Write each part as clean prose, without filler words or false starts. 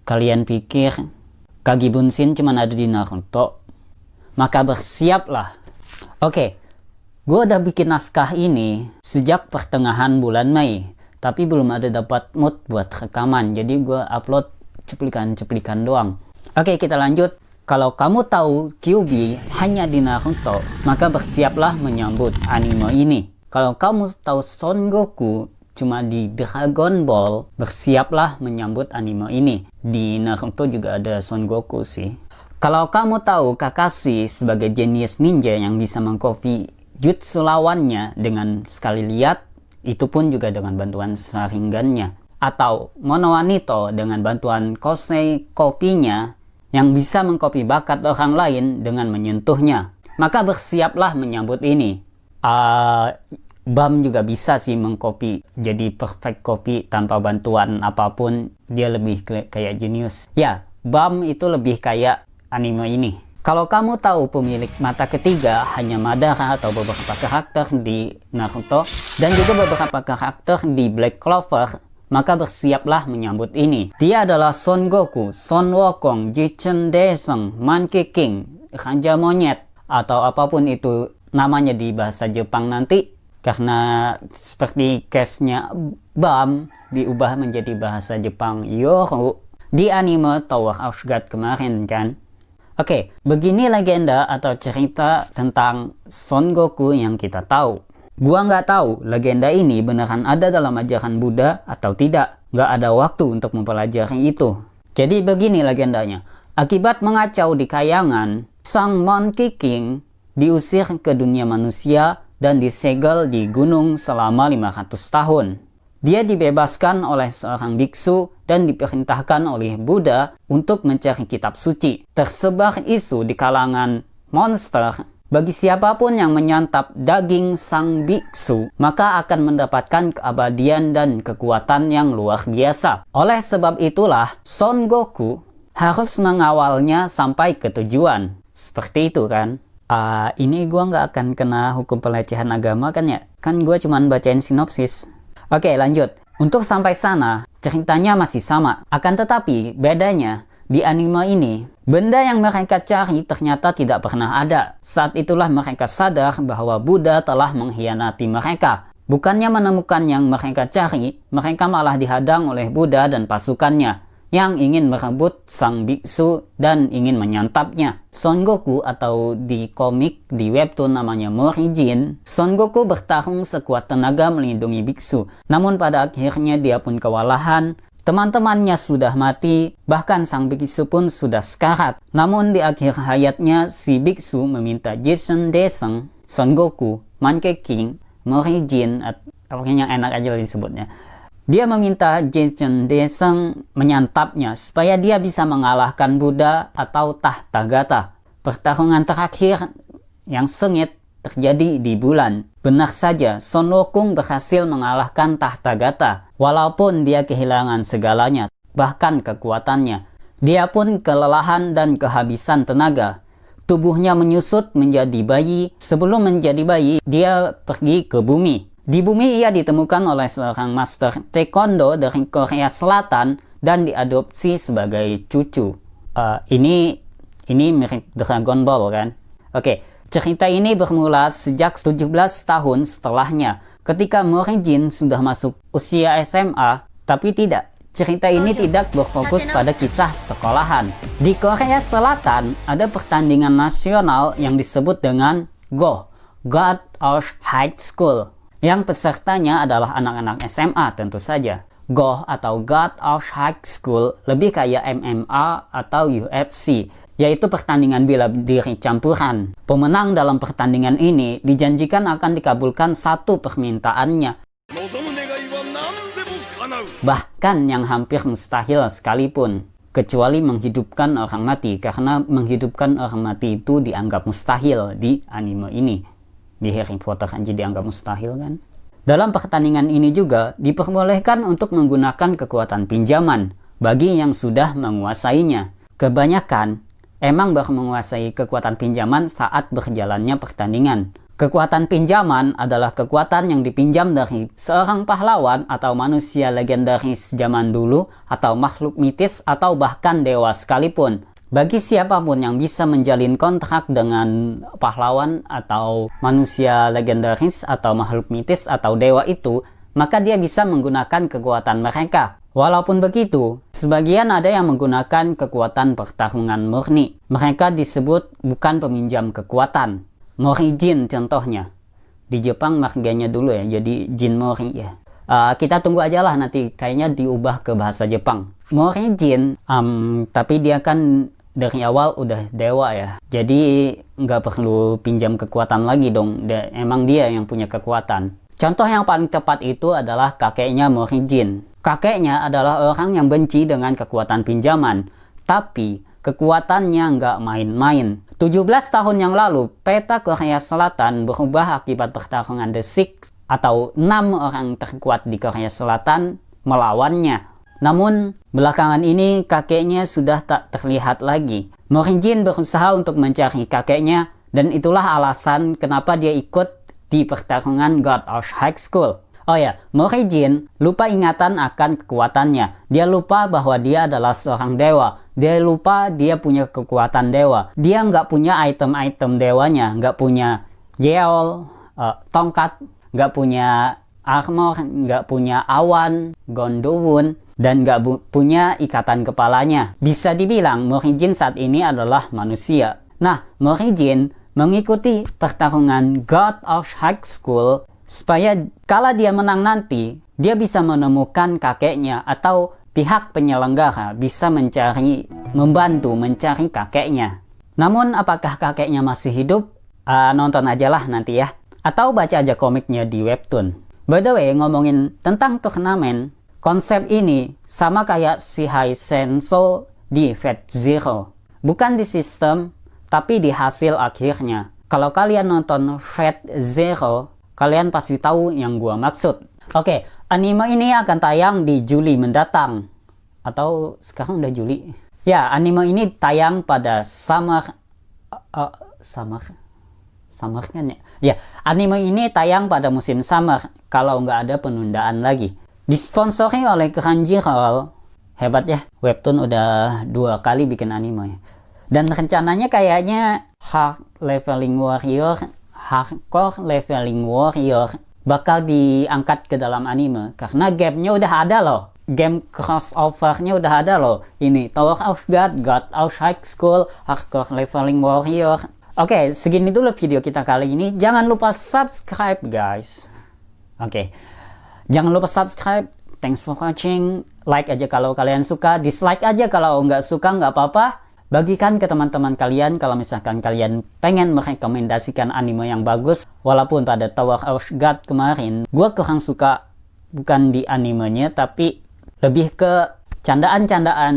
Kalian pikir Kage Bunshin cuma ada di Naruto? Maka bersiaplah. Oke, gue udah bikin naskah ini sejak pertengahan bulan Mei, tapi belum ada dapat mood buat rekaman, jadi gue upload cuplikan-cuplikan doang. Oke, kita lanjut. Kalau kamu tahu Kyuubi hanya di Naruto, maka bersiaplah menyambut anime ini. Kalau kamu tahu Son Goku cuma di Dragon Ball, bersiaplah menyambut anime ini. Di Naruto juga ada Son Goku sih. Kalau kamu tahu Kakashi sebagai jenius ninja yang bisa mengcopy jutsu lawannya dengan sekali lihat, itu pun juga dengan bantuan Sharingan-nya. Atau Monoa Nito dengan bantuan Kosei kopinya yang bisa mengcopy bakat orang lain dengan menyentuhnya. Maka bersiaplah menyambut ini. Bam juga bisa sih mengcopy jadi perfect copy tanpa bantuan apapun. Dia lebih kayak jenius. Ya, Bam itu lebih kayak anime ini. Kalau kamu tahu pemilik mata ketiga hanya Madara atau beberapa karakter di Naruto dan juga beberapa karakter di Black Clover, maka bersiaplah menyambut ini. Dia adalah Son Goku, Son Wukong, Jichen Daesung, Monkey King, Raja Monyet, atau apapun itu namanya di bahasa Jepang nanti. Karena seperti case-nya Bam diubah menjadi bahasa Jepang Yoru di anime Tower of God kemarin kan. Oke, begini legenda atau cerita tentang Son Goku yang kita tahu. Gua nggak tahu legenda ini beneran ada dalam ajaran Buddha atau tidak. Nggak ada waktu untuk mempelajari itu. Jadi begini legendanya. Akibat mengacau di kayangan, sang Monkey King diusir ke dunia manusia dan disegel di gunung selama 500 tahun. Dia dibebaskan oleh seorang biksu dan diperintahkan oleh Buddha untuk mencari kitab suci. Tersebar isu di kalangan monster, bagi siapapun yang menyantap daging sang biksu, maka akan mendapatkan keabadian dan kekuatan yang luar biasa. Oleh sebab itulah, Son Goku harus mengawalnya sampai ke tujuan. Seperti itu kan? Ini gua nggak akan kena hukum pelecehan agama kan ya? Kan gua cuman bacain sinopsis. Oke, lanjut. Untuk sampai sana, ceritanya masih sama. Akan tetapi, bedanya, di anime ini, benda yang mereka cari ternyata tidak pernah ada. Saat itulah mereka sadar bahwa Buddha telah mengkhianati mereka. Bukannya menemukan yang mereka cari, mereka malah dihadang oleh Buddha dan pasukannya yang ingin merebut sang biksu dan ingin menyantapnya. Son Goku atau di komik di webtoon namanya Morijin, Son Goku bertarung sekuat tenaga melindungi biksu. Namun pada akhirnya dia pun kewalahan. Teman-temannya sudah mati, bahkan sang biksu pun sudah sekarat. Namun di akhir hayatnya, si biksu meminta Jichen Daesung, Son Goku, Monkey King, Morijin, pokoknya yang enak aja disebutnya. Dia meminta Jichen Daesung menyantapnya supaya dia bisa mengalahkan Buddha atau Tathagata. Pertarungan terakhir yang sengit terjadi di bulan. Benar saja, Son Wukong berhasil mengalahkan Tathagata. Walaupun dia kehilangan segalanya, bahkan kekuatannya. Dia pun kelelahan dan kehabisan tenaga. Tubuhnya menyusut menjadi bayi. Sebelum menjadi bayi, dia pergi ke bumi. Di bumi ia ditemukan oleh seorang master taekwondo dari Korea Selatan dan diadopsi sebagai cucu. Ini mirip Dragon Ball kan? Oke. Cerita ini bermula sejak 17 tahun setelahnya, ketika Morijin sudah masuk usia SMA, tapi tidak. Cerita ini tidak berfokus pada kisah sekolahan. Di Korea Selatan, ada pertandingan nasional yang disebut dengan GO, God of High School, yang pesertanya adalah anak-anak SMA tentu saja. GO atau God of High School lebih kayak MMA atau UFC, yaitu pertandingan bela diri campuran. Pemenang dalam pertandingan ini dijanjikan akan dikabulkan satu permintaannya. Bahkan yang hampir mustahil sekalipun. Kecuali menghidupkan orang mati, karena menghidupkan orang mati itu dianggap mustahil di anime ini. Di Harry Potter aja dianggap mustahil kan. Dalam pertandingan ini juga diperbolehkan untuk menggunakan kekuatan pinjaman bagi yang sudah menguasainya. Kebanyakan emang baru menguasai kekuatan pinjaman saat berjalannya pertandingan. Kekuatan pinjaman adalah kekuatan yang dipinjam dari seorang pahlawan atau manusia legendaris zaman dulu, atau makhluk mitis, atau bahkan dewa sekalipun. Bagi siapapun yang bisa menjalin kontrak dengan pahlawan atau manusia legendaris atau makhluk mitis atau dewa itu, maka dia bisa menggunakan kekuatan mereka. Walaupun begitu, sebagian ada yang menggunakan kekuatan pertarungan murni. Mereka disebut bukan peminjam kekuatan. Mori Jin contohnya. Di Jepang marganya dulu ya, jadi Jin Mori ya. Kita tunggu aja lah nanti, kayaknya diubah ke bahasa Jepang. Mori Jin, tapi dia kan dari awal udah dewa ya. Jadi nggak perlu pinjam kekuatan lagi dong. Emang dia yang punya kekuatan. Contoh yang paling tepat itu adalah kakeknya Mori Jin. Kakeknya adalah orang yang benci dengan kekuatan pinjaman. Tapi kekuatannya nggak main-main. 17 tahun yang lalu, peta Korea Selatan berubah akibat pertarungan The Six atau 6 orang terkuat di Korea Selatan melawannya. Namun, belakangan ini kakeknya sudah tak terlihat lagi. Mori Jin berusaha untuk mencari kakeknya, dan itulah alasan kenapa dia ikut di pertarungan God of High School. Oh ya, Mori Jin lupa ingatan akan kekuatannya. Dia lupa bahwa dia adalah seorang dewa. Dia lupa dia punya kekuatan dewa. Dia nggak punya item-item dewanya. Nggak punya yeol, tongkat, nggak punya armor, nggak punya awan, gondowun, dan nggak punya ikatan kepalanya. Bisa dibilang Mori Jin saat ini adalah manusia. Nah, Mori Jin mengikuti pertarungan God of High School supaya kala dia menang nanti, dia bisa menemukan kakeknya atau pihak penyelenggara bisa membantu mencari kakeknya. Namun apakah kakeknya masih hidup? Nonton aja lah nanti ya. Atau baca aja komiknya di webtoon. By the way, ngomongin tentang turnamen, konsep ini sama kayak Shihai Senso di Fate Zero. Bukan di sistem, tapi di hasil akhirnya. Kalau kalian nonton Fate Zero, kalian pasti tahu yang gua maksud. Oke, anime ini akan tayang di Juli mendatang. Atau sekarang udah Juli? Ya, anime ini tayang pada summer kan ya? Ya, anime ini tayang pada musim summer kalau nggak ada penundaan lagi. Disponsori oleh Crunchyroll. Hebat ya, webtoon udah 2 kali bikin anime. Dan rencananya kayaknya Hardcore Leveling Warrior bakal diangkat ke dalam anime karena gamenya udah ada loh. Game crossovernya udah ada loh. Ini Tower of God, God of High School, Hardcore Leveling Warrior. Oke, segini dulu video kita kali ini. Jangan lupa subscribe guys. Oke, jangan lupa subscribe. Thanks for watching. Like aja kalau kalian suka, dislike aja kalau nggak suka, nggak apa-apa. Bagikan ke teman-teman kalian kalau misalkan kalian pengen merekomendasikan anime yang bagus. Walaupun pada Tower of God kemarin, gue kurang suka bukan di animenya, tapi lebih ke candaan-candaan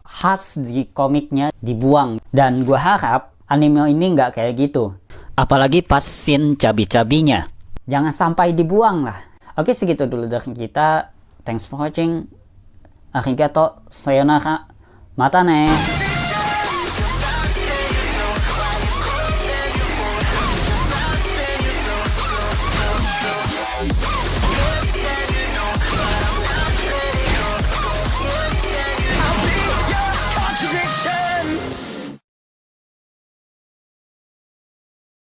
khas di komiknya dibuang. Dan gue harap anime ini nggak kayak gitu. Apalagi pas scene cabi-cabinya. Jangan sampai dibuang lah. Oke, segitu dulu dari kita. Thanks for watching. Arigato, sayonara, mata ne.